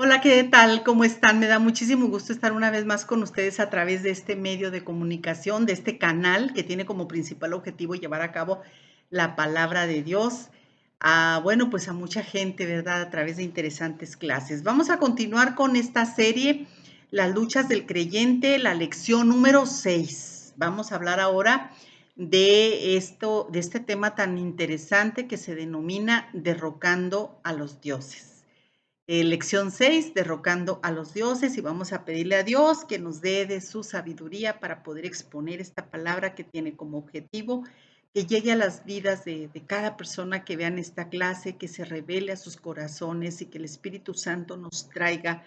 Hola, ¿qué tal? ¿Cómo están? Me da muchísimo gusto estar una vez más con ustedes a través de este medio de comunicación, de este canal que tiene como principal objetivo llevar a cabo la palabra de Dios pues a mucha gente, ¿verdad? A través de interesantes clases. Vamos a continuar con esta serie, Las luchas del creyente, la lección número 6. Vamos a hablar ahora de este tema tan interesante que se denomina derrocando a los dioses. Lección 6, derrocando a los dioses, y vamos a pedirle a Dios que nos dé de su sabiduría para poder exponer esta palabra que tiene como objetivo que llegue a las vidas de cada persona que vean esta clase, que se revele a sus corazones y que el Espíritu Santo nos traiga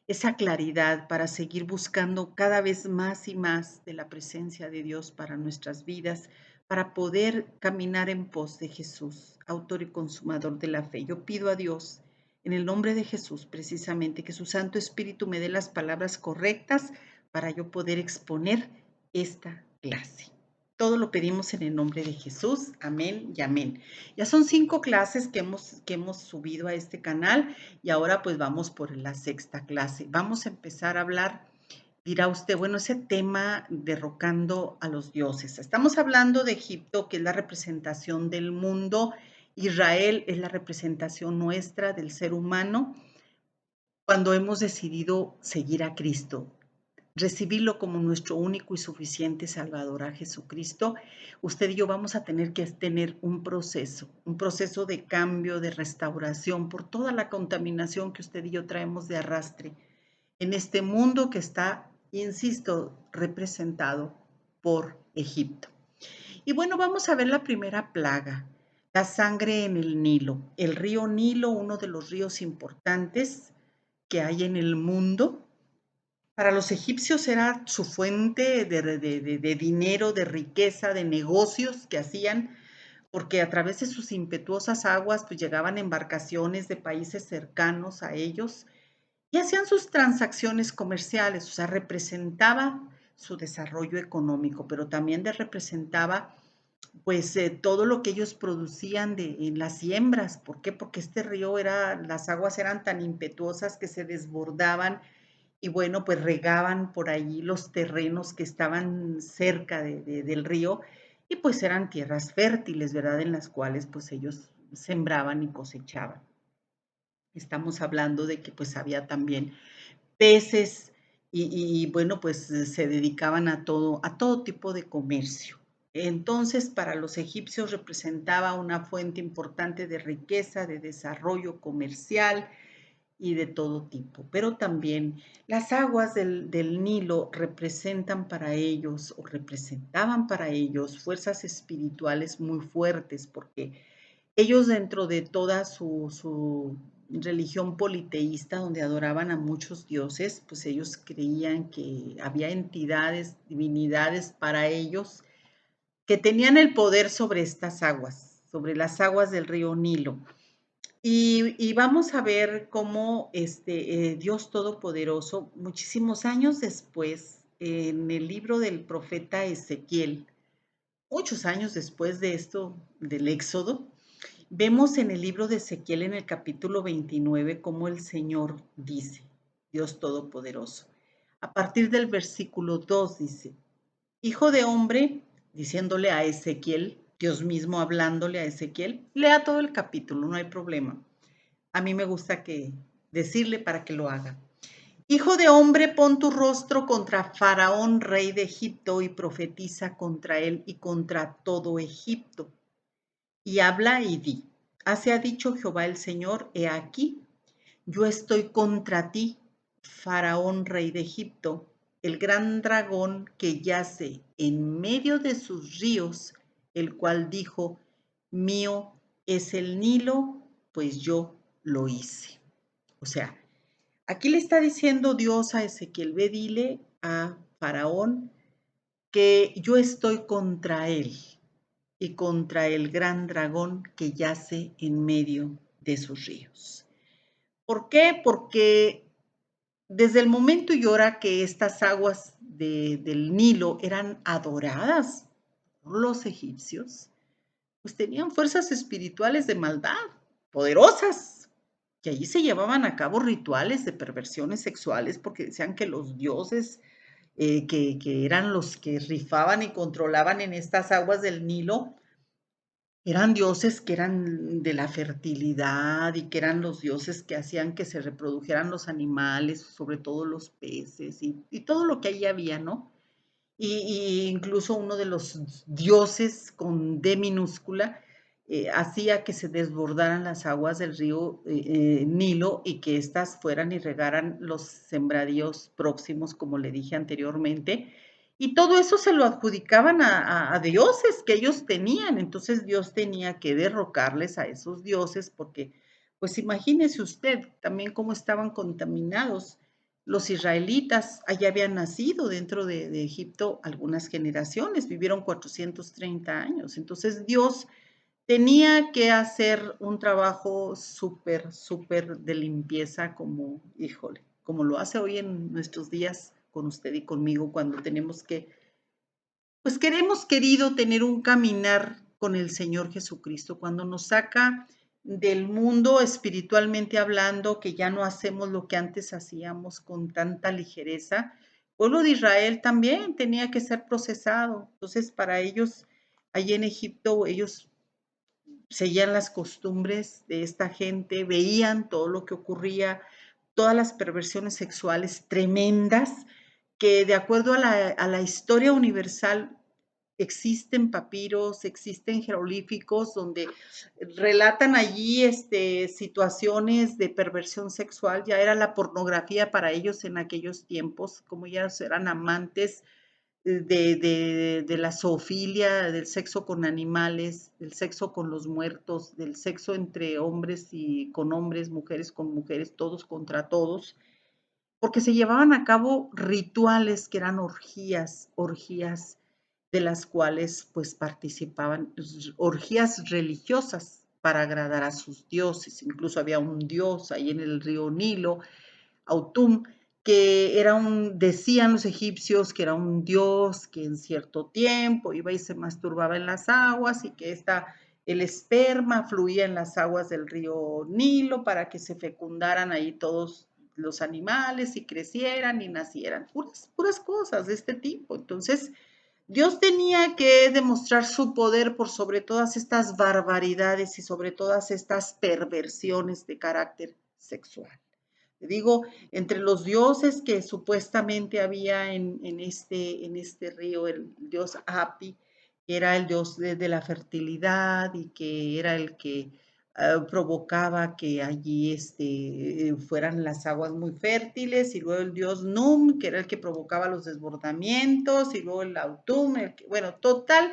esa claridad para seguir buscando cada vez más y más de la presencia de Dios para nuestras vidas, para poder caminar en pos de Jesús, autor y consumador de la fe. Yo pido a Dios en el nombre de Jesús, precisamente, que su Santo Espíritu me dé las palabras correctas para yo poder exponer esta clase. Todo lo pedimos en el nombre de Jesús. Amén y amén. Ya son 5 clases que hemos subido a este canal y ahora pues vamos por la 6ª clase. Vamos a empezar a hablar, dirá usted, bueno, ese tema derrocando a los dioses. Estamos hablando de Egipto, que es la representación del mundo. Israel es la representación nuestra del ser humano cuando hemos decidido seguir a Cristo, recibirlo como nuestro único y suficiente Salvador, a Jesucristo. Usted y yo vamos a tener que tener un proceso de cambio, de restauración por toda la contaminación que usted y yo traemos de arrastre en este mundo que está, insisto, representado por Egipto. Y bueno, vamos a ver la primera plaga, la sangre en el Nilo. El río Nilo, uno de los ríos importantes que hay en el mundo. Para los egipcios era su fuente de dinero, de riqueza, de negocios que hacían, porque a través de sus impetuosas aguas pues llegaban embarcaciones de países cercanos a ellos y hacían sus transacciones comerciales, o sea, representaba su desarrollo económico, pero también representaba pues todo lo que ellos producían en las siembras. ¿Por qué? Porque este río las aguas eran tan impetuosas que se desbordaban y bueno, pues regaban por allí los terrenos que estaban cerca del río y pues eran tierras fértiles, ¿verdad? En las cuales pues ellos sembraban y cosechaban. Estamos hablando de que pues había también peces bueno, pues se dedicaban a todo tipo de comercio. Entonces, para los egipcios representaba una fuente importante de riqueza, de desarrollo comercial y de todo tipo. Pero también las aguas del Nilo representan para ellos o representaban para ellos fuerzas espirituales muy fuertes, porque ellos dentro de toda su religión politeísta, donde adoraban a muchos dioses, pues ellos creían que había entidades, divinidades para ellos que tenían el poder sobre estas aguas, sobre las aguas del río Nilo. Y vamos a ver cómo Dios Todopoderoso, muchísimos años después, en el libro del profeta Ezequiel, muchos años después de esto, del Éxodo, vemos en el libro de Ezequiel, en el capítulo 29, cómo el Señor dice, Dios Todopoderoso. A partir del versículo 2 dice, Hijo de hombre, diciéndole a Ezequiel, Dios mismo hablándole a Ezequiel, lea todo el capítulo, no hay problema. A mí me gusta decirle para que lo haga. Hijo de hombre, pon tu rostro contra Faraón, rey de Egipto, y profetiza contra él y contra todo Egipto. Y habla y di, así ha dicho Jehová el Señor, he aquí, yo estoy contra ti, Faraón, rey de Egipto, el gran dragón que yace en medio de sus ríos, el cual dijo, mío es el Nilo, pues yo lo hice. O sea, aquí le está diciendo Dios a Ezequiel, ve, dile a Faraón que yo estoy contra él y contra el gran dragón que yace en medio de sus ríos. ¿Por qué? Porque desde el momento y hora que estas aguas del Nilo eran adoradas por los egipcios, pues tenían fuerzas espirituales de maldad, poderosas. que allí se llevaban a cabo rituales de perversiones sexuales porque decían que los dioses que eran los que rifaban y controlaban en estas aguas del Nilo, eran dioses que eran de la fertilidad y que eran los dioses que hacían que se reprodujeran los animales, sobre todo los peces y todo lo que ahí había, ¿no? Y incluso uno de los dioses con D minúscula hacía que se desbordaran las aguas del río Nilo y que éstas fueran y regaran los sembradíos próximos, como le dije anteriormente. Y todo eso se lo adjudicaban a dioses que ellos tenían. Entonces Dios tenía que derrocarles a esos dioses porque, pues imagínese usted también cómo estaban contaminados los israelitas. Allá habían nacido dentro de Egipto algunas generaciones, vivieron 430 años. Entonces Dios tenía que hacer un trabajo súper, súper de limpieza como, híjole, como lo hace hoy en nuestros días con usted y conmigo cuando tenemos que, pues queremos querido tener un caminar con el Señor Jesucristo, cuando nos saca del mundo espiritualmente hablando, que ya no hacemos lo que antes hacíamos con tanta ligereza. El pueblo de Israel también tenía que ser procesado. Entonces, para ellos, allí en Egipto, ellos seguían las costumbres de esta gente, veían todo lo que ocurría, todas las perversiones sexuales tremendas que de acuerdo a la historia universal existen papiros, existen jeroglíficos donde relatan allí situaciones de perversión sexual, ya era la pornografía para ellos en aquellos tiempos, como ellos eran amantes de la zoofilia, del sexo con animales, del sexo con los muertos, del sexo entre hombres y con hombres, mujeres con mujeres, todos contra todos, porque se llevaban a cabo rituales que eran orgías, orgías de las cuales pues participaban, orgías religiosas para agradar a sus dioses. Incluso había un dios ahí en el río Nilo, Autum, que era decían los egipcios que era un dios que en cierto tiempo iba y se masturbaba en las aguas y que el esperma fluía en las aguas del río Nilo para que se fecundaran ahí todos los animales y crecieran y nacieran, puras, puras cosas de este tipo. Entonces, Dios tenía que demostrar su poder por sobre todas estas barbaridades y sobre todas estas perversiones de carácter sexual. Digo, entre los dioses que supuestamente había en este río, el dios Api, que era el dios de la fertilidad y que era el que provocaba que allí fueran las aguas muy fértiles, y luego el dios Num, que era el que provocaba los desbordamientos, y luego el Autum, bueno, total,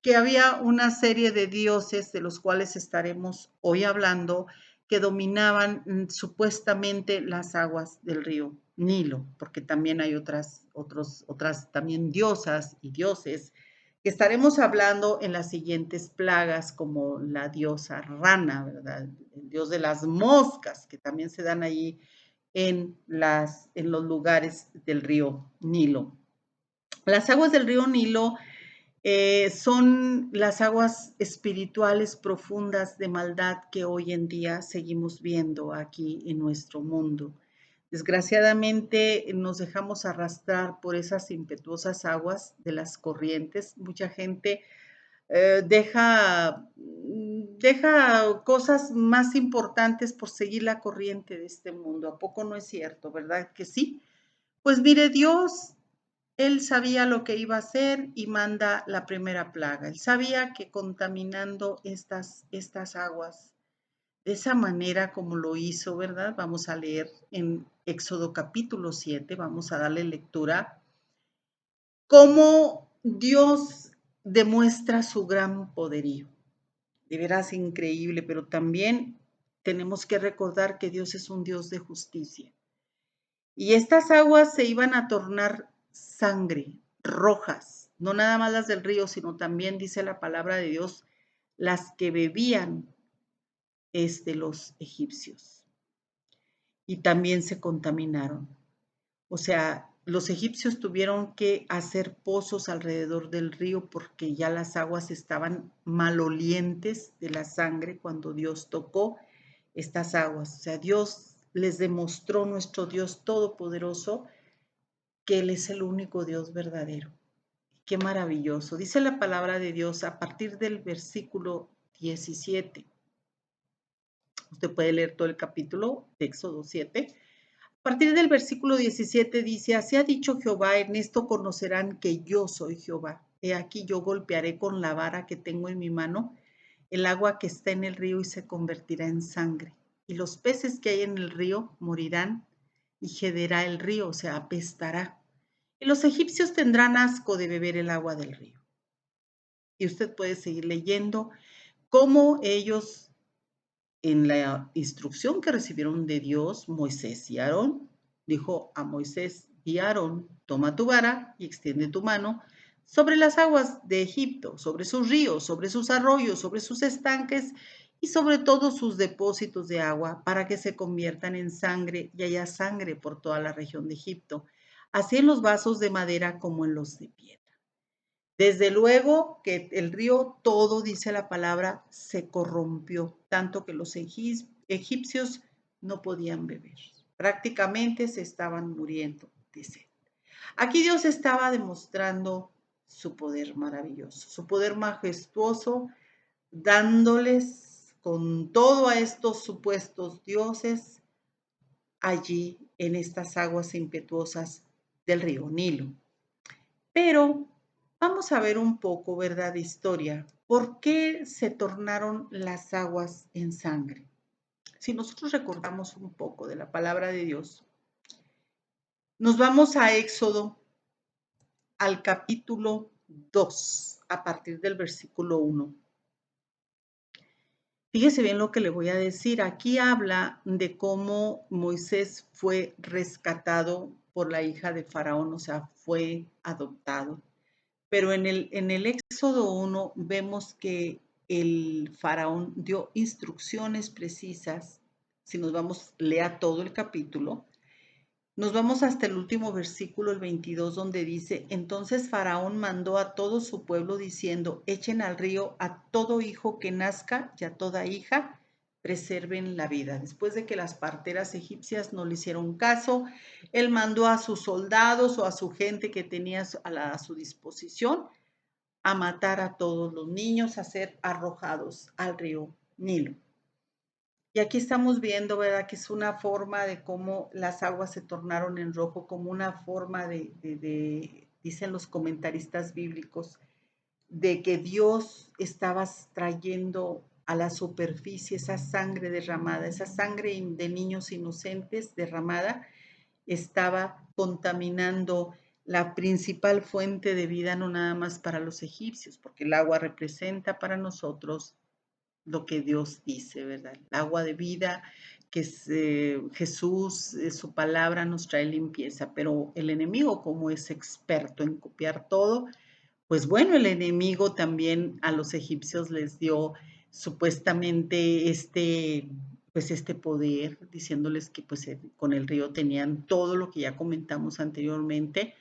que había una serie de dioses de los cuales estaremos hoy hablando que dominaban supuestamente las aguas del río Nilo, porque también hay otras también diosas y dioses que estaremos hablando en las siguientes plagas, como la diosa rana, ¿verdad? El dios de las moscas, que también se dan allí en los lugares del río Nilo. Las aguas del río Nilo son las aguas espirituales profundas de maldad que hoy en día seguimos viendo aquí en nuestro mundo. Desgraciadamente nos dejamos arrastrar por esas impetuosas aguas de las corrientes. Mucha gente deja cosas más importantes por seguir la corriente de este mundo. ¿A poco no es cierto, verdad que sí? Pues mire, Dios, él sabía lo que iba a hacer y manda la primera plaga. Él sabía que contaminando estas aguas de esa manera como lo hizo, ¿verdad? Vamos a leer en Éxodo capítulo 7, vamos a darle lectura, cómo Dios demuestra su gran poderío. De veras increíble, pero también tenemos que recordar que Dios es un Dios de justicia. Y estas aguas se iban a tornar sangre, rojas, no nada más las del río, sino también dice la palabra de Dios, las que bebían los egipcios. Y también se contaminaron. O sea, los egipcios tuvieron que hacer pozos alrededor del río porque ya las aguas estaban malolientes de la sangre cuando Dios tocó estas aguas. O sea, Dios les demostró, nuestro Dios todopoderoso, que Él es el único Dios verdadero. Qué maravilloso. Dice la palabra de Dios a partir del versículo 17. Usted puede leer todo el capítulo de Éxodo 7. A partir del versículo 17 dice, así ha dicho Jehová, en esto conocerán que yo soy Jehová. He aquí yo golpearé con la vara que tengo en mi mano el agua que está en el río y se convertirá en sangre. Y los peces que hay en el río morirán y gederá el río, o sea, apestará. Y los egipcios tendrán asco de beber el agua del río. Y usted puede seguir leyendo cómo ellos, en la instrucción que recibieron de Dios, Moisés y Aarón, dijo a Moisés y Aarón, toma tu vara y extiende tu mano sobre las aguas de Egipto, sobre sus ríos, sobre sus arroyos, sobre sus estanques y sobre todos sus depósitos de agua, para que se conviertan en sangre y haya sangre por toda la región de Egipto, así en los vasos de madera como en los de piedra. Desde luego que el río todo, dice la palabra, se corrompió, tanto que los egipcios no podían beber. Prácticamente se estaban muriendo de sed. Aquí Dios estaba demostrando su poder maravilloso, su poder majestuoso, dándoles con todo a estos supuestos dioses allí en estas aguas impetuosas del río Nilo. Pero vamos a ver un poco, ¿verdad?, de historia. ¿Por qué se tornaron las aguas en sangre? Si nosotros recordamos un poco de la palabra de Dios, nos vamos a Éxodo, al capítulo 2, a partir del versículo 1. Fíjese bien lo que le voy a decir. Aquí habla de cómo Moisés fue rescatado por la hija de Faraón, o sea, fue adoptado. Pero en el Éxodo 1 vemos que el faraón dio instrucciones precisas. Si nos vamos, lea todo el capítulo. Nos vamos hasta el último versículo, el 22, donde dice, entonces Faraón mandó a todo su pueblo diciendo, echen al río a todo hijo que nazca y a toda hija, preserven la vida. Después de que las parteras egipcias no le hicieron caso, él mandó a sus soldados o a su gente que tenía a su disposición a matar a todos los niños, a ser arrojados al río Nilo. Y aquí estamos viendo, ¿verdad?, que es una forma de cómo las aguas se tornaron en rojo, como una forma dicen los comentaristas bíblicos, de que Dios estaba trayendo a la superficie esa sangre derramada, esa sangre de niños inocentes derramada, estaba contaminando la principal fuente de vida, no nada más para los egipcios, porque el agua representa para nosotros lo que Dios dice, ¿verdad? El agua de vida, que es Jesús, su palabra nos trae limpieza, pero el enemigo, como es experto en copiar todo, pues bueno, el enemigo también a los egipcios les dio supuestamente pues este poder, diciéndoles que pues con el río tenían todo lo que ya comentamos anteriormente,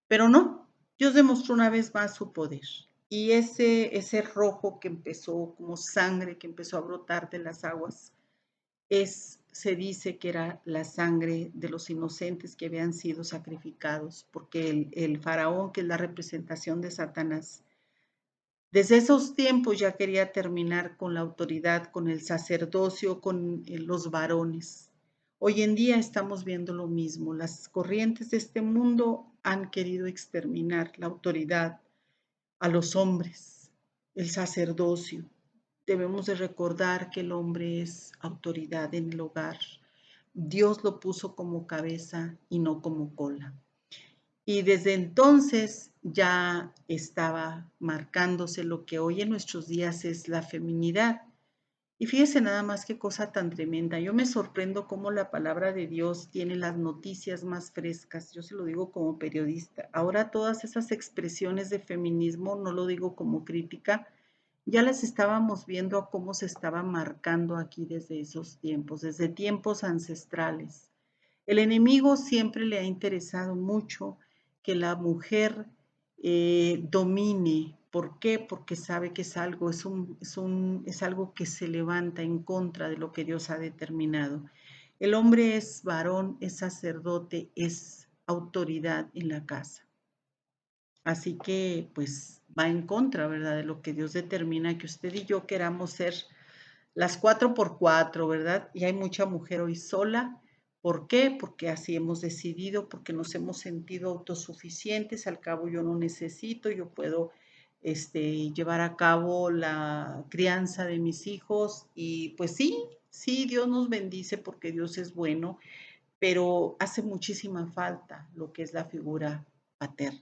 pero no, Dios demostró una vez más su poder. Y ese rojo que empezó como sangre, que empezó a brotar de las aguas, se dice que era la sangre de los inocentes que habían sido sacrificados, porque el faraón, que es la representación de Satanás, desde esos tiempos ya quería terminar con la autoridad, con el sacerdocio, con los varones. Hoy en día estamos viendo lo mismo. Las corrientes de este mundo han querido exterminar la autoridad a los hombres, el sacerdocio. Debemos de recordar que el hombre es autoridad en el hogar. Dios lo puso como cabeza y no como cola. Y desde entonces ya estaba marcándose lo que hoy en nuestros días es la feminidad. Y fíjese nada más qué cosa tan tremenda. Yo me sorprendo cómo la palabra de Dios tiene las noticias más frescas. Yo se lo digo como periodista. Ahora todas esas expresiones de feminismo, no lo digo como crítica, ya las estábamos viendo a cómo se estaba marcando aquí desde esos tiempos, desde tiempos ancestrales. El enemigo siempre le ha interesado mucho que la mujer domine ¿Por qué? Porque sabe que es algo, es algo que se levanta en contra de lo que Dios ha determinado. El hombre es varón, es sacerdote, es autoridad en la casa. Así que pues va en contra, ¿verdad? De lo que Dios determina que usted y yo queramos ser las 4x4, ¿verdad? Y hay mucha mujer hoy sola. ¿Por qué? Porque así hemos decidido, porque nos hemos sentido autosuficientes. Al cabo yo no necesito, yo puedo llevar a cabo la crianza de mis hijos. Y pues sí, sí, Dios nos bendice porque Dios es bueno, pero hace muchísima falta lo que es la figura paterna.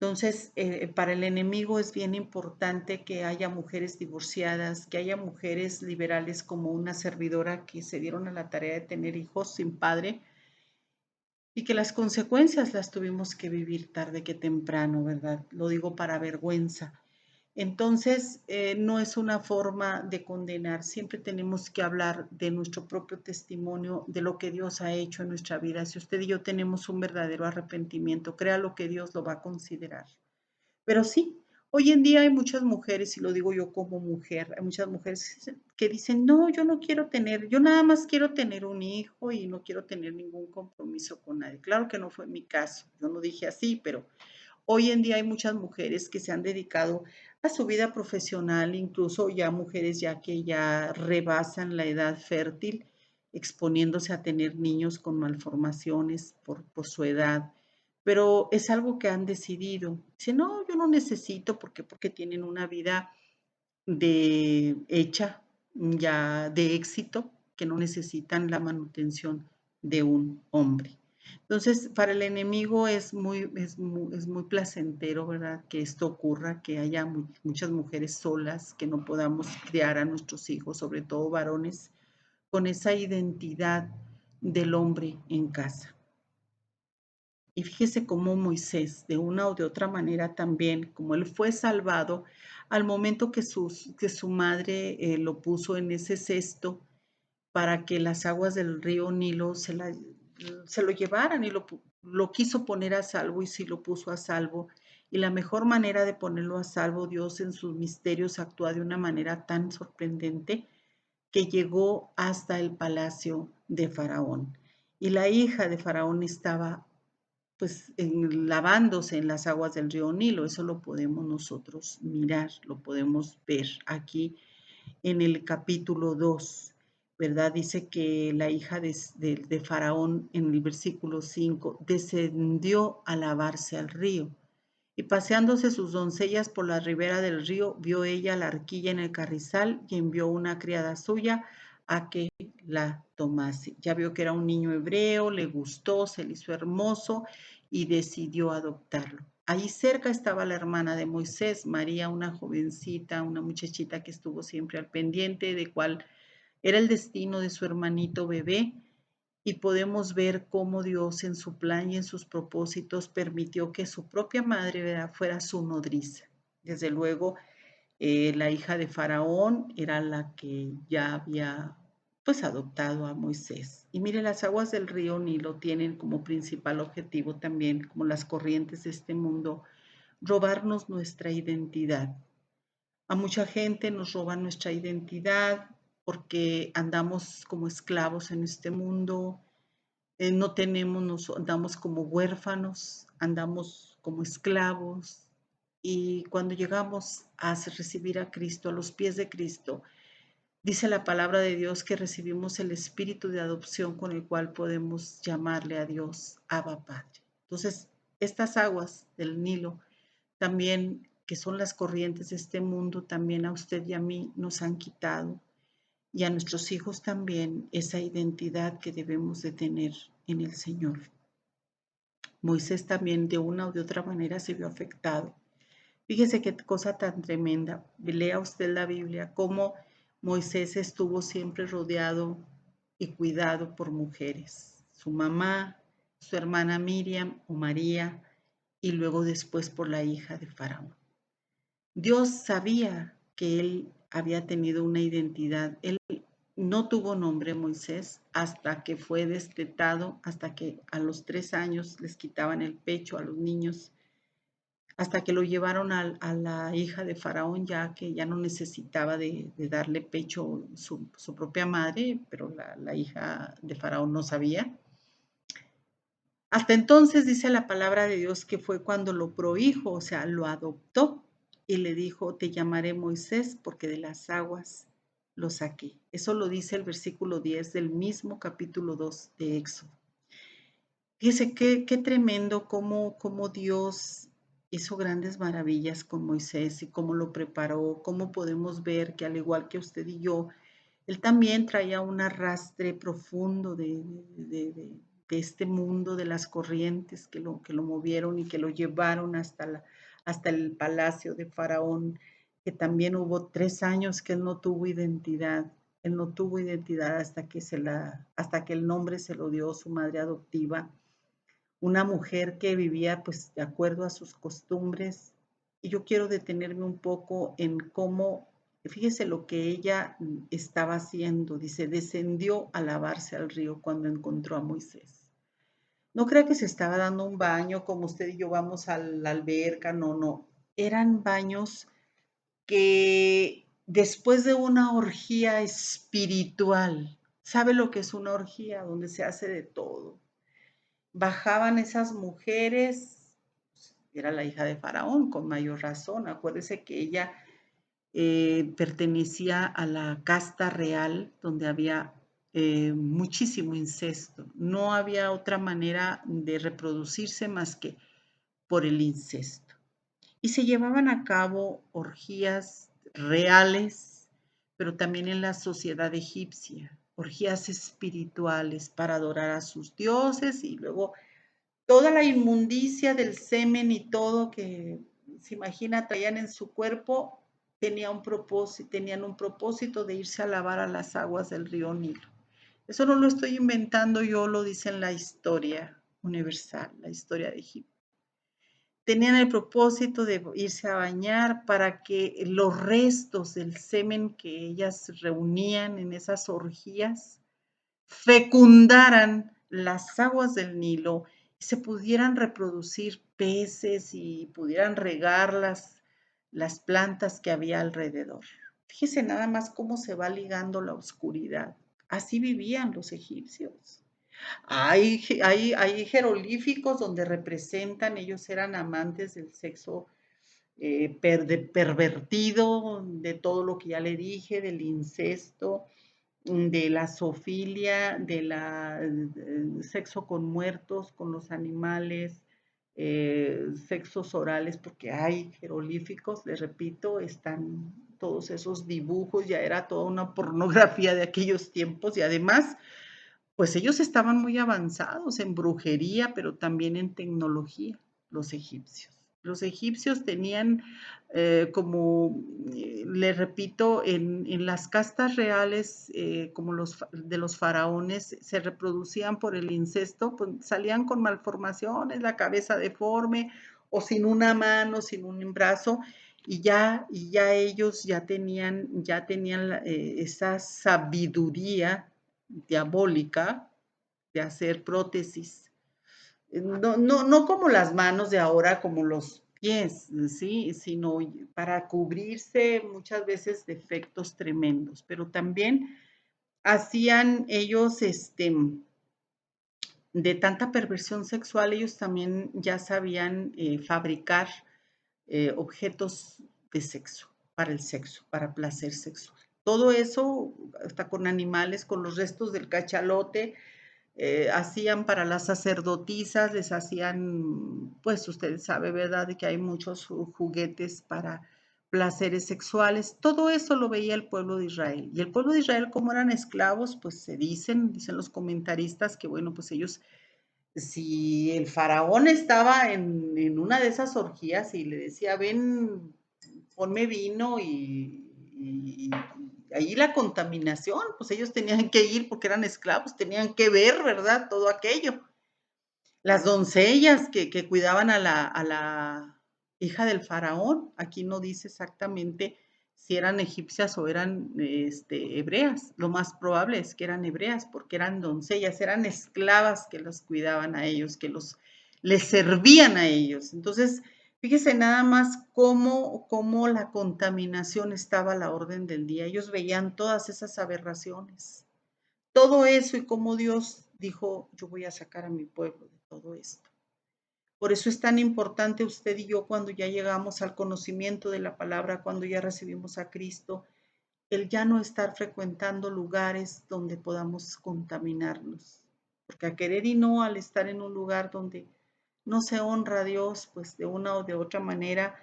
Entonces, para el enemigo es bien importante que haya mujeres divorciadas, que haya mujeres liberales como una servidora que se dieron a la tarea de tener hijos sin padre y que las consecuencias las tuvimos que vivir tarde que temprano, ¿verdad? Lo digo para vergüenza. Entonces, no es una forma de condenar, siempre tenemos que hablar de nuestro propio testimonio, de lo que Dios ha hecho en nuestra vida. Si usted y yo tenemos un verdadero arrepentimiento, créalo que Dios lo va a considerar. Pero sí, hoy en día hay muchas mujeres, y lo digo yo como mujer, hay muchas mujeres que dicen, no, yo no quiero tener, yo nada más quiero tener un hijo y no quiero tener ningún compromiso con nadie. Claro que no fue mi caso, yo no dije así, pero hoy en día hay muchas mujeres que se han dedicado a su vida profesional, incluso ya mujeres ya que ya rebasan la edad fértil, exponiéndose a tener niños con malformaciones por su edad, pero es algo que han decidido. Dice, no, yo no necesito porque tienen una vida de hecha, ya de éxito, que no necesitan la manutención de un hombre. Entonces, para el enemigo es muy placentero, ¿verdad? Que esto ocurra, que haya muchas mujeres solas, que no podamos criar a nuestros hijos, sobre todo varones, con esa identidad del hombre en casa. Y fíjese cómo Moisés, de una o de otra manera también, como él fue salvado, al momento que su madre lo puso en ese cesto para que las aguas del río Nilo se lo llevaran y lo quiso poner a salvo y sí lo puso a salvo. Y la mejor manera de ponerlo a salvo, Dios en sus misterios actúa de una manera tan sorprendente que llegó hasta el palacio de Faraón. Y la hija de Faraón estaba pues lavándose en las aguas del río Nilo. Eso lo podemos nosotros mirar, lo podemos ver aquí en el capítulo 2, ¿verdad? Dice que la hija de Faraón en el versículo 5 descendió a lavarse al río. Y paseándose sus doncellas por la ribera del río, vio ella la arquilla en el carrizal y envió una criada suya a que la tomase. Ya vio que era un niño hebreo, le gustó, se le hizo hermoso y decidió adoptarlo. Ahí cerca estaba la hermana de Moisés, María, una jovencita, una muchachita que estuvo siempre al pendiente de cuál era el destino de su hermanito bebé, y podemos ver cómo Dios en su plan y en sus propósitos permitió que su propia madre, ¿verdad?, fuera su nodriza. Desde luego, la hija de Faraón era la que ya había pues adoptado a Moisés. Y mire, las aguas del río Nilo tienen como principal objetivo también, como las corrientes de este mundo, robarnos nuestra identidad. A mucha gente nos roban nuestra identidad porque andamos como esclavos en este mundo, no tenemos, nos andamos como huérfanos, andamos como esclavos, y cuando llegamos a recibir a Cristo, a los pies de Cristo, dice la palabra de Dios que recibimos el espíritu de adopción con el cual podemos llamarle a Dios Abba Padre. Entonces, estas aguas del Nilo también, que son las corrientes de este mundo, también a usted y a mí nos han quitado, y a nuestros hijos también, esa identidad que debemos de tener en el Señor. Moisés también de una o de otra manera se vio afectado. Fíjese qué cosa tan tremenda. Lea usted la Biblia, cómo Moisés estuvo siempre rodeado y cuidado por mujeres. Su mamá, su hermana Miriam o María, y luego después por la hija de Faraón. Dios sabía que él había tenido una identidad. Él no tuvo nombre Moisés hasta que fue destetado, hasta que a los 3 años les quitaban el pecho a los niños. hasta que lo llevaron a la hija de Faraón, ya que ya no necesitaba de darle pecho su propia madre, pero la hija de Faraón no sabía. Hasta entonces dice la palabra de Dios que fue cuando lo prohijo, o sea, lo adoptó y le dijo, te llamaré Moisés porque de las aguas lo saqué. Eso lo dice el versículo 10 del mismo capítulo 2 de Éxodo. Fíjese qué tremendo cómo Dios hizo grandes maravillas con Moisés y cómo lo preparó, cómo podemos ver que al igual que usted y yo, él también traía un arrastre profundo de este mundo, de las corrientes que lo movieron y que lo llevaron hasta el palacio de Faraón, que también hubo 3 años que él no tuvo identidad. Él no tuvo identidad hasta que el nombre se lo dio su madre adoptiva, una mujer que vivía pues de acuerdo a sus costumbres. Y yo quiero detenerme un poco en cómo, fíjese lo que ella estaba haciendo. Dice, descendió a lavarse al río cuando encontró a Moisés. No crea que se estaba dando un baño como usted y yo vamos a la alberca, no, no. Eran baños que después de una orgía espiritual, ¿sabe lo que es una orgía? Donde se hace de todo. Bajaban esas mujeres, era la hija de Faraón, con mayor razón. Acuérdese que ella pertenecía a la casta real, donde había muchísimo incesto. No había otra manera de reproducirse más que por el incesto. Y se llevaban a cabo orgías reales, pero también en la sociedad egipcia, orgías espirituales para adorar a sus dioses y luego toda la inmundicia del semen y todo que se imagina traían en su cuerpo tenían un propósito de irse a lavar a las aguas del río Nilo. Eso no lo estoy inventando yo, lo dice en la historia universal, la historia de Egipto. Tenían el propósito de irse a bañar para que los restos del semen que ellas reunían en esas orgías fecundaran las aguas del Nilo y se pudieran reproducir peces y pudieran regar las plantas que había alrededor. Fíjese nada más cómo se va ligando la oscuridad. Así vivían los egipcios. Hay jeroglíficos donde representan, ellos eran amantes del sexo pervertido, de todo lo que ya le dije, del incesto, de la zoofilia, sexo con muertos, con los animales, sexos orales, porque hay jeroglíficos, les repito, están todos esos dibujos, ya era toda una pornografía de aquellos tiempos y además, pues ellos estaban muy avanzados en brujería, pero también en tecnología, los egipcios. Los egipcios tenían, les repito, en las castas reales, como de los faraones, se reproducían por el incesto, pues salían con malformaciones, la cabeza deforme o sin una mano, sin un brazo, y ya ellos ya tenían esa sabiduría diabólica de hacer prótesis. No como las manos de ahora, como los pies, ¿sí? Sino para cubrirse muchas veces defectos tremendos, pero también hacían ellos, de tanta perversión sexual, ellos también ya sabían fabricar objetos de sexo, para placer sexual. Todo eso, hasta con animales, con los restos del cachalote, hacían para las sacerdotisas, les hacían, pues usted sabe, ¿verdad?, de que hay muchos juguetes para placeres sexuales. Todo eso lo veía el pueblo de Israel. Y el pueblo de Israel, como eran esclavos, pues dicen los comentaristas que, bueno, pues ellos, si el faraón estaba en una de esas orgías y le decía, ven, ponme vino y ahí la contaminación, pues ellos tenían que ir porque eran esclavos, tenían que ver, ¿verdad? Todo aquello. Las doncellas que cuidaban a la hija del faraón, aquí no dice exactamente si eran egipcias o eran hebreas. Lo más probable es que eran hebreas porque eran doncellas, eran esclavas que los cuidaban a ellos, les servían a ellos. Entonces, Fíjese nada más cómo la contaminación estaba a la orden del día. Ellos veían todas esas aberraciones, todo eso y cómo Dios dijo, yo voy a sacar a mi pueblo de todo esto. Por eso es tan importante usted y yo cuando ya llegamos al conocimiento de la palabra, cuando ya recibimos a Cristo, el ya no estar frecuentando lugares donde podamos contaminarnos. Porque a querer y no, al estar en un lugar donde no se honra a Dios, pues de una o de otra manera,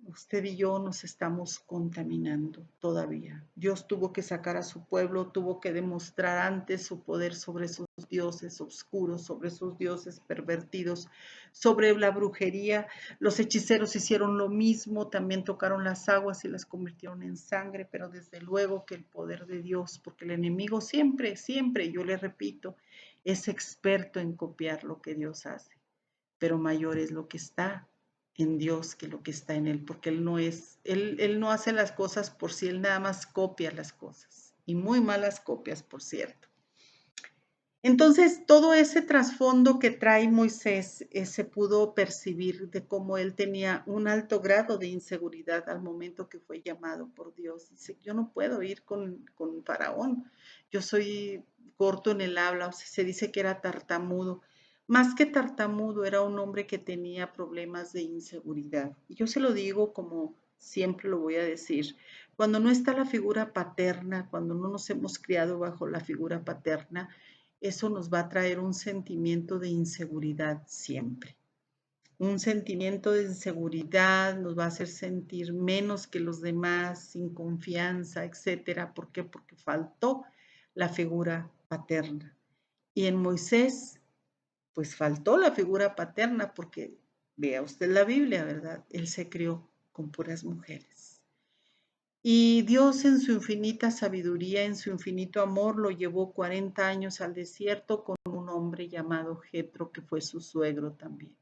usted y yo nos estamos contaminando todavía. Dios tuvo que sacar a su pueblo, tuvo que demostrar antes su poder sobre sus dioses oscuros, sobre sus dioses pervertidos, sobre la brujería. Los hechiceros hicieron lo mismo, también tocaron las aguas y las convirtieron en sangre, pero desde luego que el poder de Dios, porque el enemigo siempre, siempre, yo le repito, es experto en copiar lo que Dios hace, pero mayor es lo que está en Dios que lo que está en Él, porque Él no hace las cosas por sí, Él nada más copia las cosas, y muy malas copias, por cierto. Entonces, todo ese trasfondo que trae Moisés se pudo percibir de cómo él tenía un alto grado de inseguridad al momento que fue llamado por Dios. Dice, yo no puedo ir con Faraón, yo soy corto en el habla, o sea, se dice que era tartamudo. Más que tartamudo, era un hombre que tenía problemas de inseguridad. Y yo se lo digo como siempre lo voy a decir, cuando no está la figura paterna, cuando no nos hemos criado bajo la figura paterna, eso nos va a traer un sentimiento de inseguridad siempre. Un sentimiento de inseguridad nos va a hacer sentir menos que los demás, sin confianza, etcétera. ¿Por qué? Porque faltó la figura paterna. Y en Moisés, pues faltó la figura paterna, porque vea usted la Biblia, ¿verdad? Él se crió con puras mujeres. Y Dios en su infinita sabiduría, en su infinito amor, lo llevó 40 años al desierto con un hombre llamado Jetro, que fue su suegro también.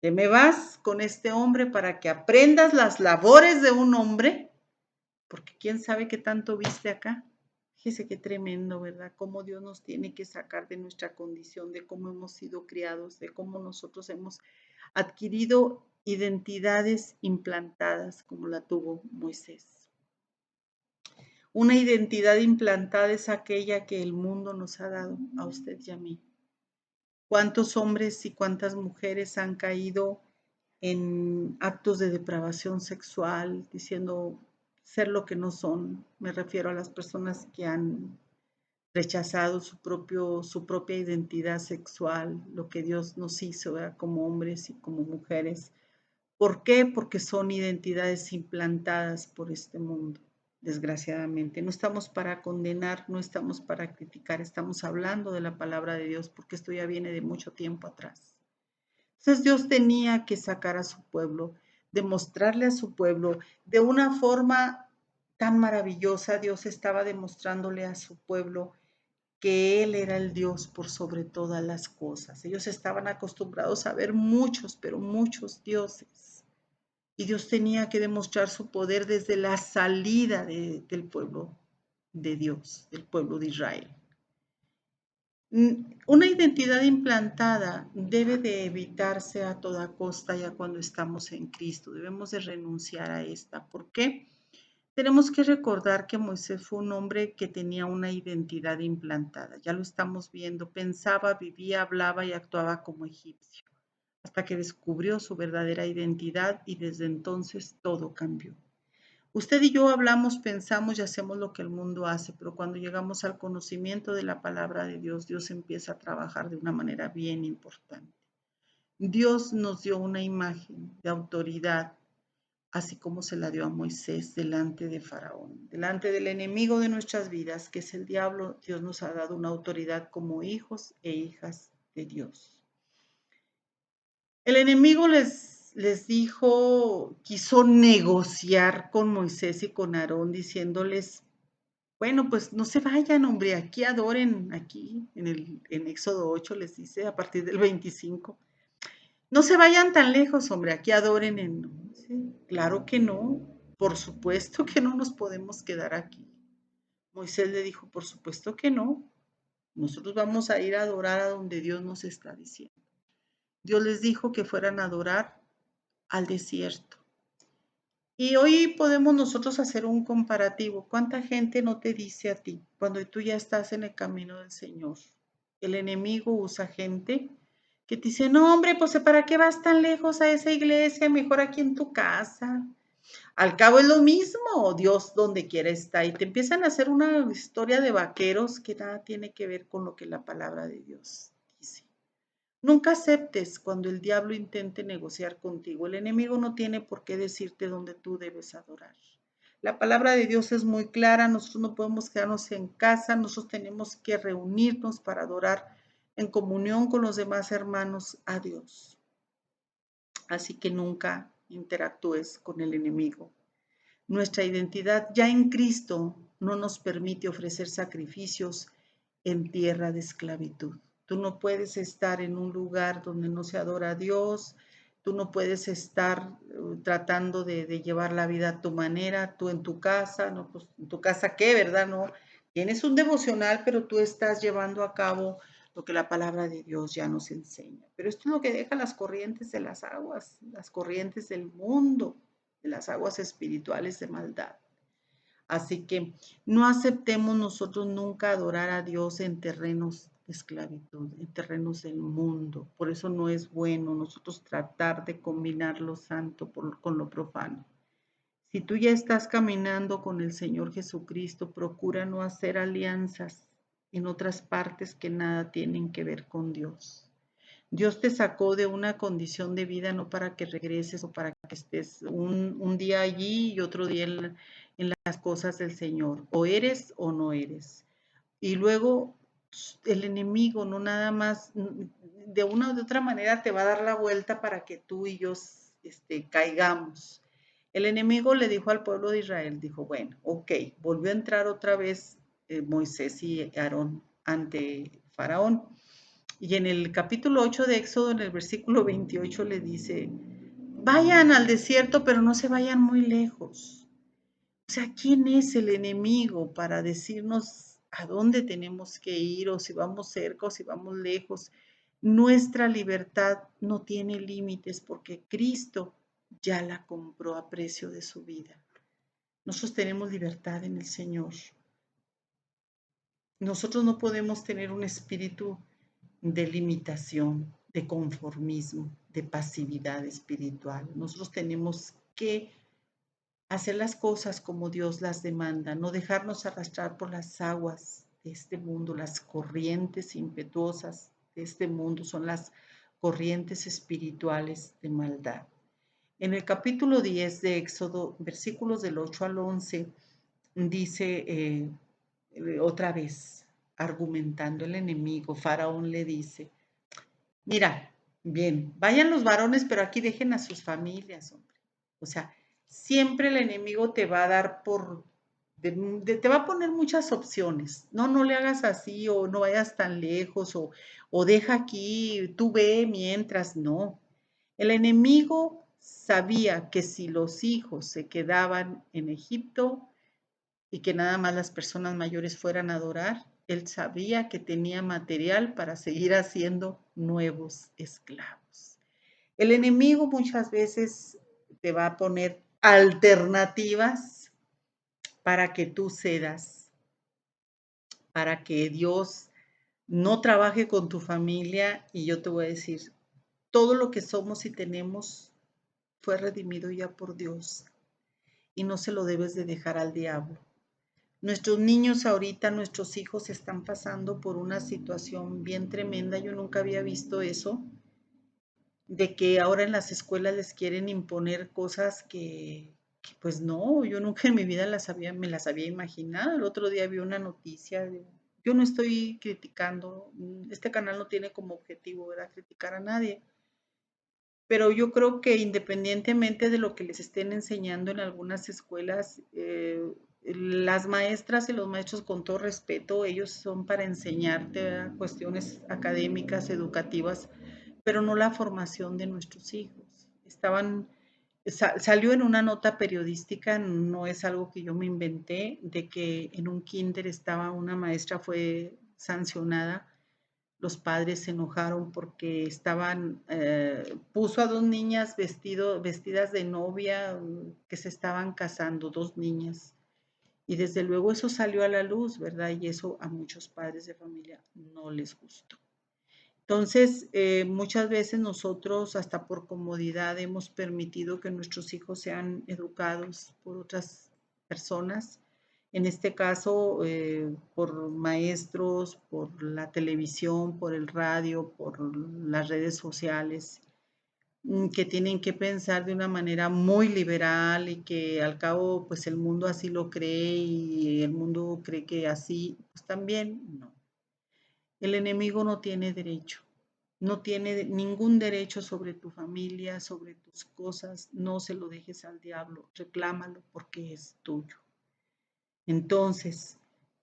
¿Te me vas con este hombre para que aprendas las labores de un hombre? Porque quién sabe qué tanto viste acá. Fíjese qué tremendo, ¿verdad? Cómo Dios nos tiene que sacar de nuestra condición, de cómo hemos sido criados, de cómo nosotros hemos adquirido identidades implantadas como la tuvo Moisés. Una identidad implantada es aquella que el mundo nos ha dado a usted y a mí. ¿Cuántos hombres y cuántas mujeres han caído en actos de depravación sexual, diciendo ser lo que no son? Me refiero a las personas que han rechazado su propia identidad sexual, lo que Dios nos hizo, ¿verdad? Como hombres y como mujeres. ¿Por qué? Porque son identidades implantadas por este mundo, desgraciadamente. No estamos para condenar, no estamos para criticar, estamos hablando de la palabra de Dios porque esto ya viene de mucho tiempo atrás. Entonces Dios tenía que sacar a su pueblo, demostrarle a su pueblo de una forma tan maravillosa. Dios estaba demostrándole a su pueblo que Él era el Dios por sobre todas las cosas. Ellos estaban acostumbrados a ver muchos, pero muchos dioses. Y Dios tenía que demostrar su poder desde la salida del pueblo de Dios, del pueblo de Israel. Una identidad implantada debe de evitarse a toda costa ya cuando estamos en Cristo. Debemos de renunciar a esta. ¿Por qué? Tenemos que recordar que Moisés fue un hombre que tenía una identidad implantada. Ya lo estamos viendo. Pensaba, vivía, hablaba y actuaba como egipcio, hasta que descubrió su verdadera identidad y desde entonces todo cambió. Usted y yo hablamos, pensamos y hacemos lo que el mundo hace, pero cuando llegamos al conocimiento de la palabra de Dios, Dios empieza a trabajar de una manera bien importante. Dios nos dio una imagen de autoridad, así como se la dio a Moisés delante de Faraón, delante del enemigo de nuestras vidas, que es el diablo. Dios nos ha dado una autoridad como hijos e hijas de Dios. El enemigo les dijo, quiso negociar con Moisés y con Aarón, diciéndoles, bueno, pues no se vayan, hombre, aquí adoren, aquí en Éxodo 8 les dice, a partir del 25, no se vayan tan lejos, hombre, aquí adoren sí, claro que no, por supuesto que no nos podemos quedar aquí. Moisés le dijo, por supuesto que no, nosotros vamos a ir a adorar a donde Dios nos está diciendo. Dios les dijo que fueran a adorar al desierto. Y hoy podemos nosotros hacer un comparativo. ¿Cuánta gente no te dice a ti cuando tú ya estás en el camino del Señor? El enemigo usa gente que te dice, no hombre, pues ¿para qué vas tan lejos a esa iglesia? Mejor aquí en tu casa. Al cabo es lo mismo, Dios donde quiera está. Y te empiezan a hacer una historia de vaqueros que nada tiene que ver con lo que la palabra de Dios dice. Nunca aceptes cuando el diablo intente negociar contigo. El enemigo no tiene por qué decirte dónde tú debes adorar. La palabra de Dios es muy clara, nosotros no podemos quedarnos en casa, nosotros tenemos que reunirnos para adorar en comunión con los demás hermanos a Dios. Así que nunca interactúes con el enemigo. Nuestra identidad ya en Cristo no nos permite ofrecer sacrificios en tierra de esclavitud. Tú no puedes estar en un lugar donde no se adora a Dios, tú no puedes estar tratando de llevar la vida a tu manera, tú en tu casa, no, pues en tu casa qué, ¿verdad? No, tienes un devocional, pero tú estás llevando a cabo lo que la palabra de Dios ya nos enseña. Pero esto es lo que deja las corrientes de las aguas, las corrientes del mundo, de las aguas espirituales de maldad. Así que no aceptemos nosotros nunca adorar a Dios en terrenos de esclavitud, en terrenos del mundo. Por eso no es bueno nosotros tratar de combinar lo santo con lo profano. Si tú ya estás caminando con el Señor Jesucristo, procura no hacer alianzas en otras partes que nada tienen que ver con Dios. Dios te sacó de una condición de vida no para que regreses o para que estés un día allí y otro día en las cosas del Señor. O eres o no eres. Y luego el enemigo no nada más, de una u otra manera te va a dar la vuelta para que tú y yo caigamos. El enemigo le dijo al pueblo de Israel, dijo, bueno, ok, volvió a entrar otra vez Moisés y Aarón ante Faraón. Y en el capítulo 8 de Éxodo, en el versículo 28, le dice, vayan al desierto, pero no se vayan muy lejos. O sea, ¿quién es el enemigo para decirnos a dónde tenemos que ir o si vamos cerca o si vamos lejos? Nuestra libertad no tiene límites porque Cristo ya la compró a precio de su vida. Nosotros tenemos libertad en el Señor. Nosotros no podemos tener un espíritu de limitación, de conformismo, de pasividad espiritual. Nosotros tenemos que hacer las cosas como Dios las demanda, no dejarnos arrastrar por las aguas de este mundo, las corrientes impetuosas de este mundo son las corrientes espirituales de maldad. En el capítulo 10 de Éxodo, versículos del 8 al 11, dice otra vez, argumentando el enemigo, Faraón le dice, mira, bien, vayan los varones, pero aquí dejen a sus familias, hombre. O sea, siempre el enemigo te va a dar te va a poner muchas opciones. No, no le hagas así o no vayas tan lejos o deja aquí, tú ve mientras, no. El enemigo sabía que si los hijos se quedaban en Egipto, y que nada más las personas mayores fueran a adorar, él sabía que tenía material para seguir haciendo nuevos esclavos. El enemigo muchas veces te va a poner alternativas para que tú cedas, para que Dios no trabaje con tu familia y yo te voy a decir, todo lo que somos y tenemos fue redimido ya por Dios y no se lo debes de dejar al diablo. Nuestros niños ahorita, nuestros hijos están pasando por una situación bien tremenda. Yo nunca había visto eso, de que ahora en las escuelas les quieren imponer cosas que pues no, yo nunca en mi vida me las había imaginado. El otro día vi una noticia, yo no estoy criticando, este canal no tiene como objetivo, ¿verdad?, criticar a nadie. Pero yo creo que independientemente de lo que les estén enseñando en algunas escuelas, las maestras y los maestros, con todo respeto, ellos son para enseñarte, ¿verdad?, cuestiones académicas, educativas, pero no la formación de nuestros hijos. Salió en una nota periodística, no es algo que yo me inventé, de que en un kinder estaba una maestra, fue sancionada los padres se enojaron porque puso a dos niñas vestidas de novia que se estaban casando, dos niñas. Y desde luego eso salió a la luz, ¿verdad? Y eso a muchos padres de familia no les gustó. Entonces, muchas veces nosotros, hasta por comodidad, hemos permitido que nuestros hijos sean educados por otras personas. En este caso, por maestros, por la televisión, por el radio, por las redes sociales, que tienen que pensar de una manera muy liberal y que al cabo, pues el mundo así lo cree y el mundo cree que así, pues también no. El enemigo no tiene derecho, no tiene ningún derecho sobre tu familia, sobre tus cosas. No se lo dejes al diablo, reclámalo porque es tuyo. Entonces,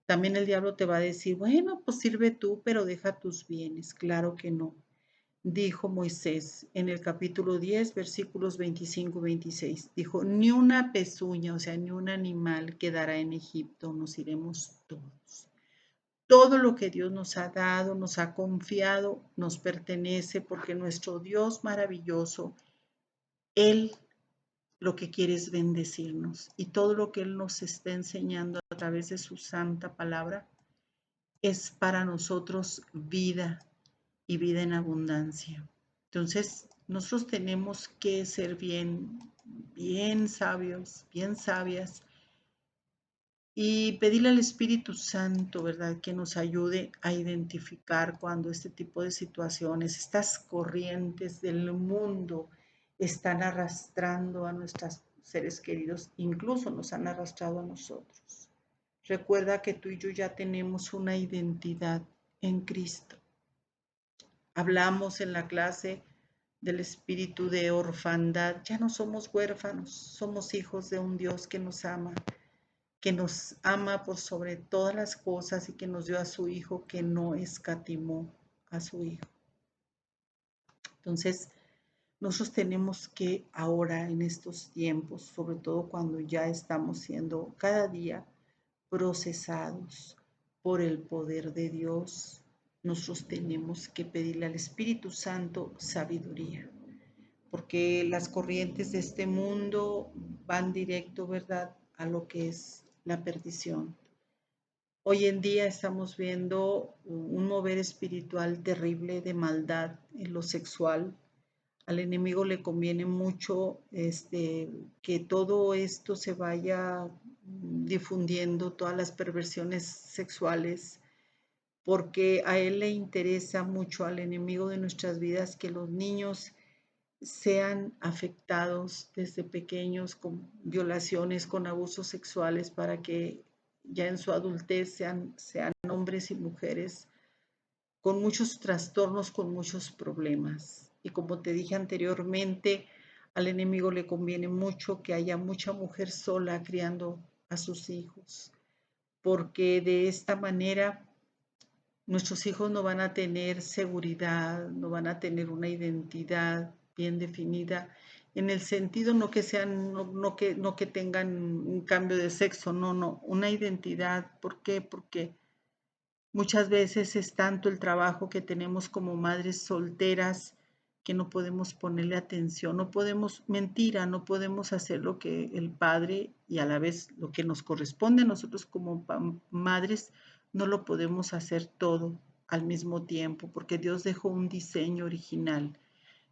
también el diablo te va a decir, bueno, pues sirve tú, pero deja tus bienes. Claro que no. Dijo Moisés en el capítulo 10, versículos 25-26. Dijo, ni una pezuña, o sea, ni un animal quedará en Egipto, nos iremos todos. Todo lo que Dios nos ha dado, nos ha confiado, nos pertenece porque nuestro Dios maravilloso, Él lo que quiere es bendecirnos y todo lo que Él nos está enseñando a través de su santa palabra es para nosotros vida y vida en abundancia. Entonces, nosotros tenemos que ser bien sabios, bien sabias y pedirle al Espíritu Santo, ¿verdad?, que nos ayude a identificar cuando este tipo de situaciones, estas corrientes del mundo están arrastrando a nuestros seres queridos, incluso nos han arrastrado a nosotros. Recuerda que tú y yo ya tenemos una identidad en Cristo. Hablamos en la clase del espíritu de orfandad. Ya no somos huérfanos, somos hijos de un Dios que nos ama por sobre todas las cosas y que nos dio a su Hijo, que no escatimó a su Hijo. Entonces, nosotros tenemos que ahora en estos tiempos, sobre todo cuando ya estamos siendo cada día procesados por el poder de Dios, nosotros tenemos que pedirle al Espíritu Santo sabiduría, porque las corrientes de este mundo van directo, ¿verdad?, a lo que es la perdición. Hoy en día estamos viendo un mover espiritual terrible de maldad en lo sexual. Al enemigo le conviene mucho que todo esto se vaya difundiendo, todas las perversiones sexuales, porque a él le interesa mucho, al enemigo de nuestras vidas, que los niños sean afectados desde pequeños con violaciones, con abusos sexuales, para que ya en su adultez sean hombres y mujeres con muchos trastornos, con muchos problemas. Y como te dije anteriormente, al enemigo le conviene mucho que haya mucha mujer sola criando a sus hijos, porque de esta manera nuestros hijos no van a tener seguridad, no van a tener una identidad bien definida, en el sentido no que sean, no que tengan un cambio de sexo, no, una identidad. ¿Por qué? Porque muchas veces es tanto el trabajo que tenemos como madres solteras que no podemos ponerle atención, no podemos, mentira, no podemos hacer lo que el padre y a la vez lo que nos corresponde a nosotros como madres, no lo podemos hacer todo al mismo tiempo, porque Dios dejó un diseño original,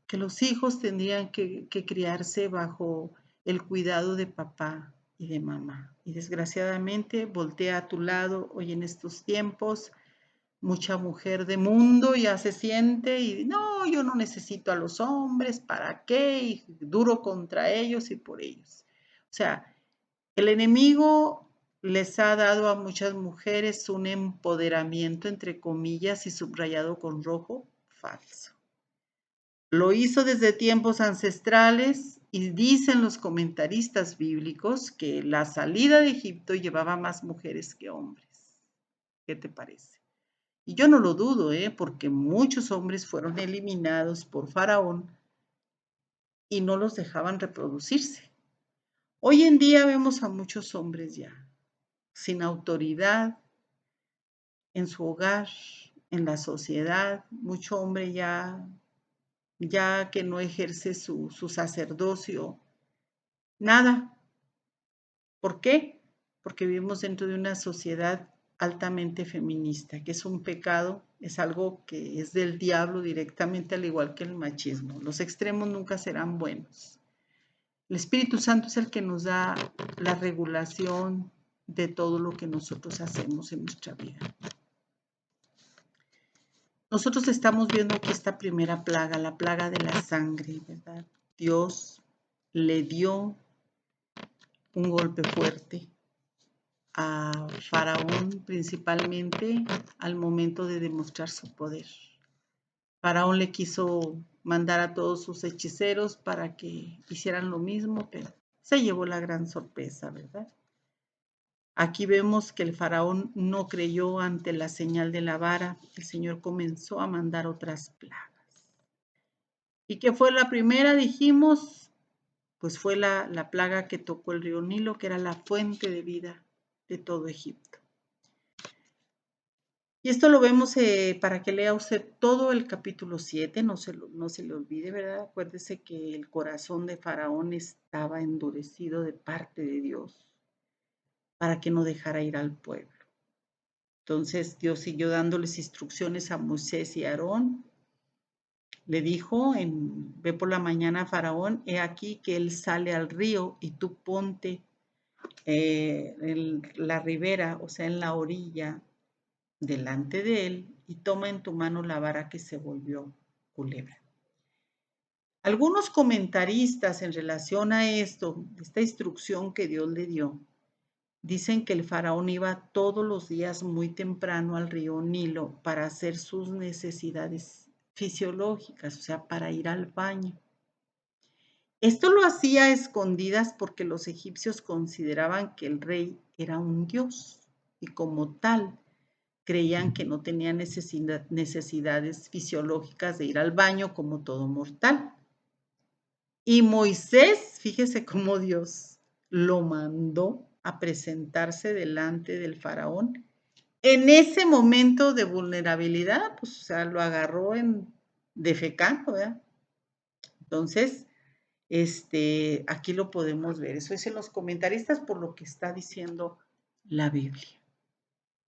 que los hijos tendrían que criarse bajo el cuidado de papá y de mamá. Y desgraciadamente, voltea a tu lado hoy en estos tiempos, mucha mujer de mundo ya se siente y no, yo no necesito a los hombres, ¿para qué? Y duro contra ellos y por ellos. O sea, el enemigo les ha dado a muchas mujeres un empoderamiento, entre comillas, y subrayado con rojo, falso. Lo hizo desde tiempos ancestrales y dicen los comentaristas bíblicos que la salida de Egipto llevaba más mujeres que hombres. ¿Qué te parece? Y yo no lo dudo, porque muchos hombres fueron eliminados por Faraón y no los dejaban reproducirse. Hoy en día vemos a muchos hombres ya sin autoridad en su hogar, en la sociedad, mucho hombre ya que no ejerce su sacerdocio, nada. ¿Por qué? Porque vivimos dentro de una sociedad altamente feminista, que es un pecado, es algo que es del diablo directamente, al igual que el machismo. Los extremos nunca serán buenos. El Espíritu Santo es el que nos da la regulación de todo lo que nosotros hacemos en nuestra vida. Nosotros estamos viendo aquí esta primera plaga, la plaga de la sangre, ¿verdad? Dios le dio un golpe fuerte a Faraón, principalmente al momento de demostrar su poder. Faraón le quiso mandar a todos sus hechiceros para que hicieran lo mismo, pero se llevó la gran sorpresa, ¿verdad? Aquí vemos que el faraón no creyó ante la señal de la vara. El Señor comenzó a mandar otras plagas. ¿Y qué fue la primera? Dijimos, pues fue la plaga que tocó el río Nilo, que era la fuente de vida de todo Egipto. Y esto lo vemos para que lea usted todo el capítulo 7, no se le olvide, ¿verdad? Acuérdese que el corazón de Faraón estaba endurecido de parte de Dios para que no dejara ir al pueblo. Entonces Dios siguió dándoles instrucciones a Moisés y a Aarón. Le dijo, ve por la mañana a Faraón, he aquí que él sale al río y tú ponte en la ribera, o sea, en la orilla, delante de él y toma en tu mano la vara que se volvió culebra. Algunos comentaristas en relación a esto, esta instrucción que Dios le dio, dicen que el faraón iba todos los días muy temprano al río Nilo para hacer sus necesidades fisiológicas, o sea, para ir al baño. Esto lo hacía a escondidas porque los egipcios consideraban que el rey era un dios y como tal creían que no tenía necesidades fisiológicas de ir al baño como todo mortal. Y Moisés, fíjese cómo Dios lo mandó a presentarse delante del faraón. En ese momento de vulnerabilidad, pues, o sea, lo agarró defecando, ¿verdad? Entonces, aquí lo podemos ver. Eso dicen los comentaristas por lo que está diciendo la Biblia.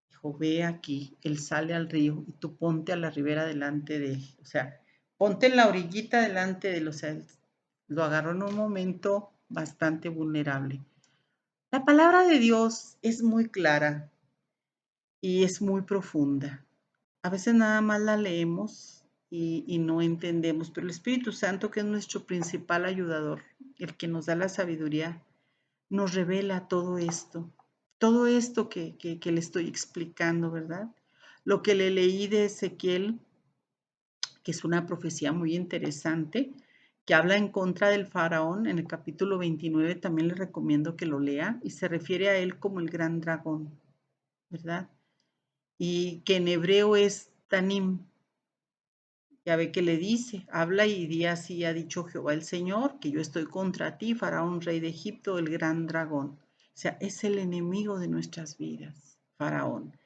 Dijo, ve aquí, él sale al río y tú ponte a la ribera delante de él. O sea, ponte en la orillita delante de él. O sea, lo agarró en un momento bastante vulnerable. La palabra de Dios es muy clara y es muy profunda. A veces nada más la leemos y no entendemos, pero el Espíritu Santo, que es nuestro principal ayudador, el que nos da la sabiduría, nos revela todo esto que le estoy explicando, ¿verdad? Lo que le leí de Ezequiel, que es una profecía muy interesante, que habla en contra del faraón, en el capítulo 29, también le recomiendo que lo lea, y se refiere a él como el gran dragón, ¿verdad? Y que en hebreo es Tanim. Ya ve que le dice, habla y di así ha dicho Jehová el Señor, que yo estoy contra ti, faraón, rey de Egipto, el gran dragón. O sea, es el enemigo de nuestras vidas, faraón.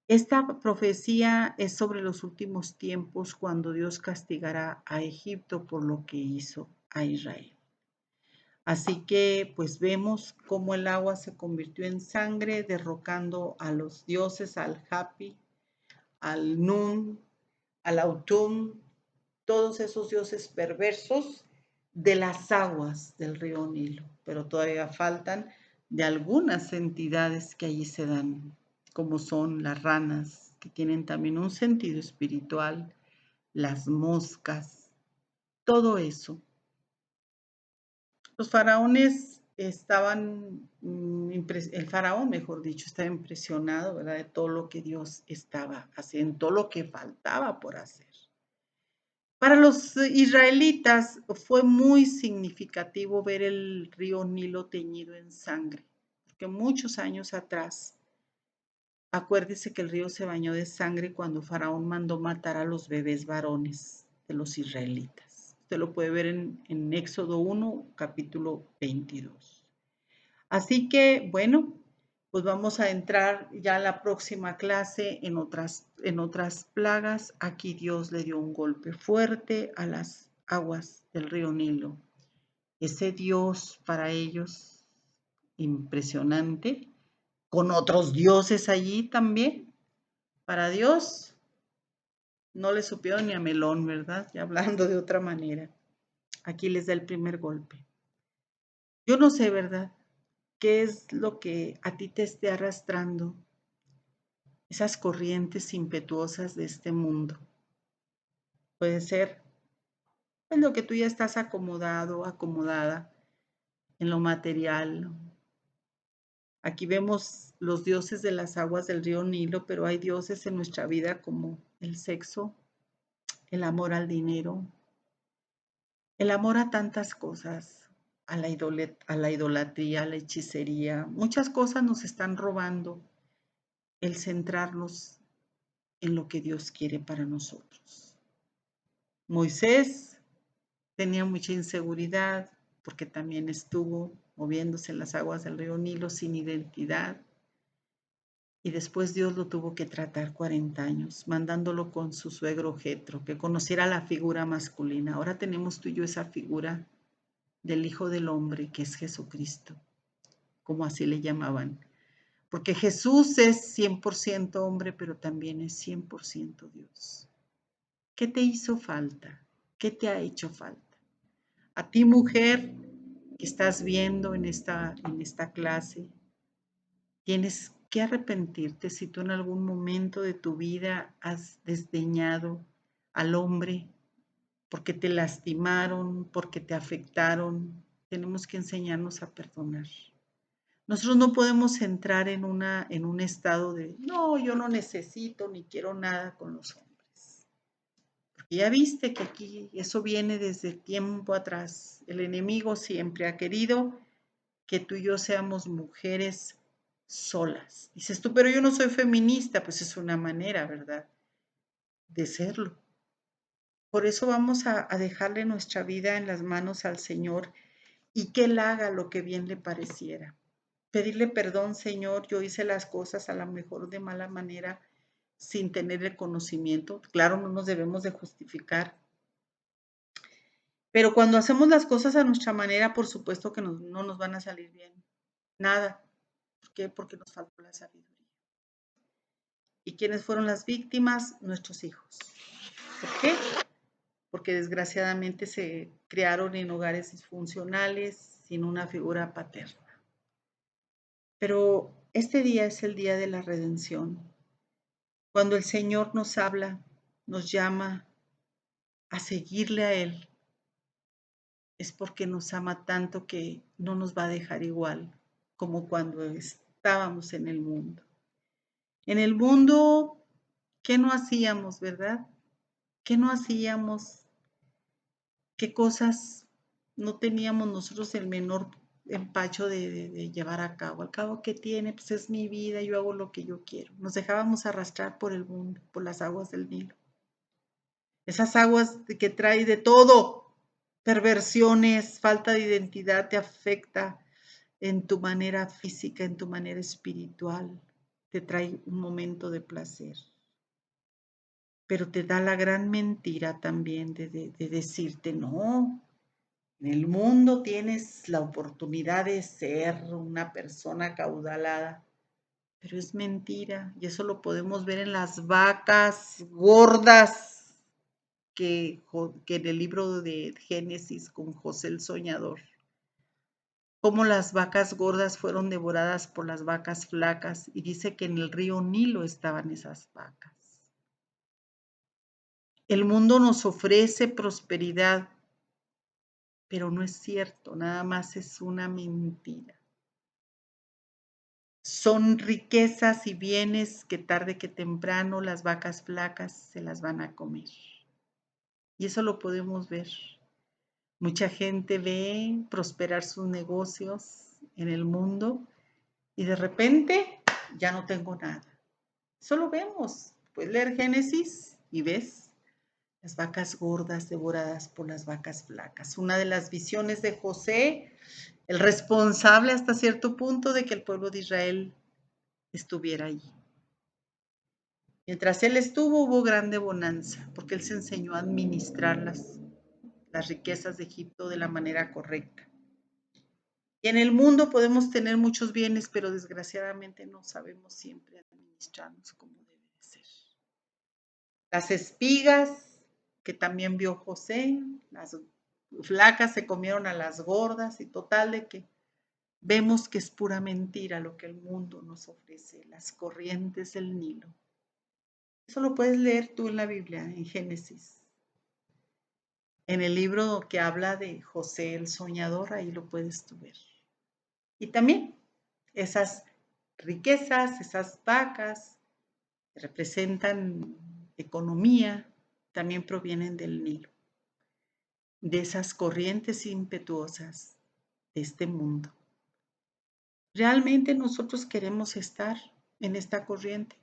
Esta profecía es sobre los últimos tiempos cuando Dios castigará a Egipto por lo que hizo a Israel. Así que pues vemos cómo el agua se convirtió en sangre, derrocando a los dioses, al Hapi, al Nun, al Autum, todos esos dioses perversos de las aguas del río Nilo. Pero todavía faltan de algunas entidades que allí se dan, como son las ranas, que tienen también un sentido espiritual, las moscas, todo eso. Los faraones estaban, el faraón, mejor dicho, estaba impresionado, ¿verdad?, de todo lo que Dios estaba haciendo, todo lo que faltaba por hacer. Para los israelitas fue muy significativo ver el río Nilo teñido en sangre, porque muchos años atrás, acuérdese que el río se bañó de sangre cuando Faraón mandó matar a los bebés varones de los israelitas. Usted lo puede ver en Éxodo 1, capítulo 22. Así que, bueno, Pues vamos a entrar ya a la próxima clase en otras plagas. Aquí Dios le dio un golpe fuerte a las aguas del río Nilo. Ese Dios para ellos impresionante, con otros dioses allí también. Para Dios no le supieron ni a melón, ¿verdad? Ya hablando de otra manera. Aquí les da el primer golpe. Yo no sé, ¿verdad? ¿Qué es lo que a ti te esté arrastrando? Esas corrientes impetuosas de este mundo. Puede ser en lo que tú ya estás acomodado, acomodada en lo material. Aquí vemos los dioses de las aguas del río Nilo, pero hay dioses en nuestra vida como el sexo, el amor al dinero, el amor a tantas cosas, a la idolatría, a la hechicería. Muchas cosas nos están robando el centrarnos en lo que Dios quiere para nosotros. Moisés tenía mucha inseguridad porque también estuvo moviéndose en las aguas del río Nilo sin identidad. Y después Dios lo tuvo que tratar 40 años, mandándolo con su suegro Jetro, que conociera la figura masculina. Ahora tenemos tú y yo esa figura del Hijo del Hombre, que es Jesucristo, como así le llamaban. Porque Jesús es 100% hombre, pero también es 100% Dios. ¿Qué te hizo falta? ¿Qué te ha hecho falta? A ti, mujer, que estás viendo en esta clase, tienes que arrepentirte si tú en algún momento de tu vida has desdeñado al hombre porque te lastimaron, porque te afectaron. Tenemos que enseñarnos a perdonar. Nosotros no podemos entrar en un estado de, no, yo no necesito ni quiero nada con los hombres. Porque ya viste que aquí eso viene desde tiempo atrás. El enemigo siempre ha querido que tú y yo seamos mujeres solas. Dices tú, pero yo no soy feminista, pues es una manera, ¿verdad? De serlo. Por eso vamos a dejarle nuestra vida en las manos al Señor y que Él haga lo que bien le pareciera. Pedirle perdón, Señor, yo hice las cosas a lo mejor de mala manera sin tener el conocimiento. Claro, no nos debemos de justificar. Pero cuando hacemos las cosas a nuestra manera, por supuesto que no nos van a salir bien. Nada. ¿Por qué? Porque nos faltó la sabiduría. ¿Y quiénes fueron las víctimas? Nuestros hijos. ¿Por qué? Porque desgraciadamente se criaron en hogares disfuncionales sin una figura paterna. Pero este día es el día de la redención. Cuando el Señor nos habla, nos llama a seguirle a Él, es porque nos ama tanto que no nos va a dejar igual como cuando estábamos en el mundo. En el mundo, ¿qué no hacíamos, verdad? ¿Qué no hacíamos? ¿Qué cosas no teníamos nosotros el menor empacho de llevar a cabo? Al cabo, ¿qué tiene? Pues es mi vida, yo hago lo que yo quiero. Nos dejábamos arrastrar por el mundo, por las aguas del Nilo. Esas aguas que trae de todo, perversiones, falta de identidad, te afecta en tu manera física, en tu manera espiritual, te trae un momento de placer. Pero te da la gran mentira también de decirte, no, en el mundo tienes la oportunidad de ser una persona acaudalada, pero es mentira y eso lo podemos ver en las vacas gordas que en el libro de Génesis con José el Soñador. Cómo las vacas gordas fueron devoradas por las vacas flacas y dice que en el río Nilo estaban esas vacas. El mundo nos ofrece prosperidad, pero no es cierto, nada más es una mentira. Son riquezas y bienes que tarde que temprano las vacas flacas se las van a comer. Y eso lo podemos ver. Mucha gente ve prosperar sus negocios en el mundo y de repente ya no tengo nada. Solo vemos, puedes leer Génesis y ves las vacas gordas devoradas por las vacas flacas. Una de las visiones de José, el responsable hasta cierto punto de que el pueblo de Israel estuviera allí. Mientras él estuvo, hubo grande bonanza, porque él se enseñó a administrar las riquezas de Egipto de la manera correcta. Y en el mundo podemos tener muchos bienes, pero desgraciadamente no sabemos siempre administrarnos como debe de ser. Las espigas, que también vio José, las flacas se comieron a las gordas y total de que vemos que es pura mentira lo que el mundo nos ofrece, las corrientes del Nilo. Eso lo puedes leer tú en la Biblia, en Génesis. En el libro que habla de José el soñador, ahí lo puedes tú ver. Y también esas riquezas, esas vacas que representan economía, también provienen del Nilo, de esas corrientes impetuosas de este mundo. ¿Realmente nosotros queremos estar en esta corriente?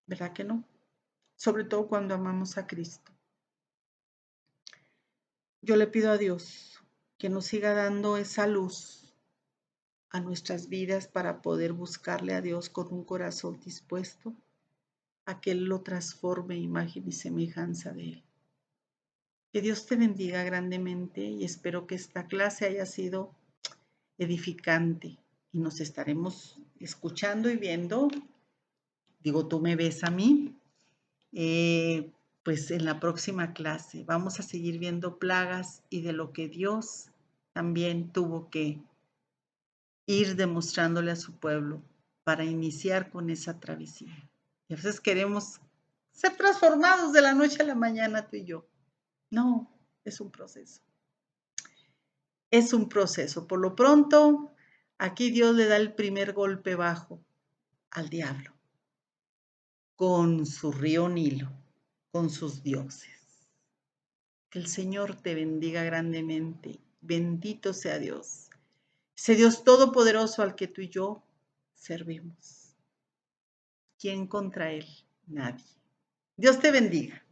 ¿Verdad que no? Sobre todo cuando amamos a Cristo. Yo le pido a Dios que nos siga dando esa luz a nuestras vidas para poder buscarle a Dios con un corazón dispuesto a que Él lo transforme imagen y semejanza de Él. Que Dios te bendiga grandemente y espero que esta clase haya sido edificante y nos estaremos escuchando y viendo. Digo, tú me ves a mí. Pues en la próxima clase vamos a seguir viendo plagas y de lo que Dios también tuvo que ir demostrándole a su pueblo para iniciar con esa travesía. Y a veces queremos ser transformados de la noche a la mañana tú y yo. No, es un proceso. Es un proceso. Por lo pronto, aquí Dios le da el primer golpe bajo al diablo con su río Nilo, con sus dioses. Que el Señor te bendiga grandemente. Bendito sea Dios. Ese Dios todopoderoso al que tú y yo servimos. ¿Quién contra Él? Nadie. Dios te bendiga.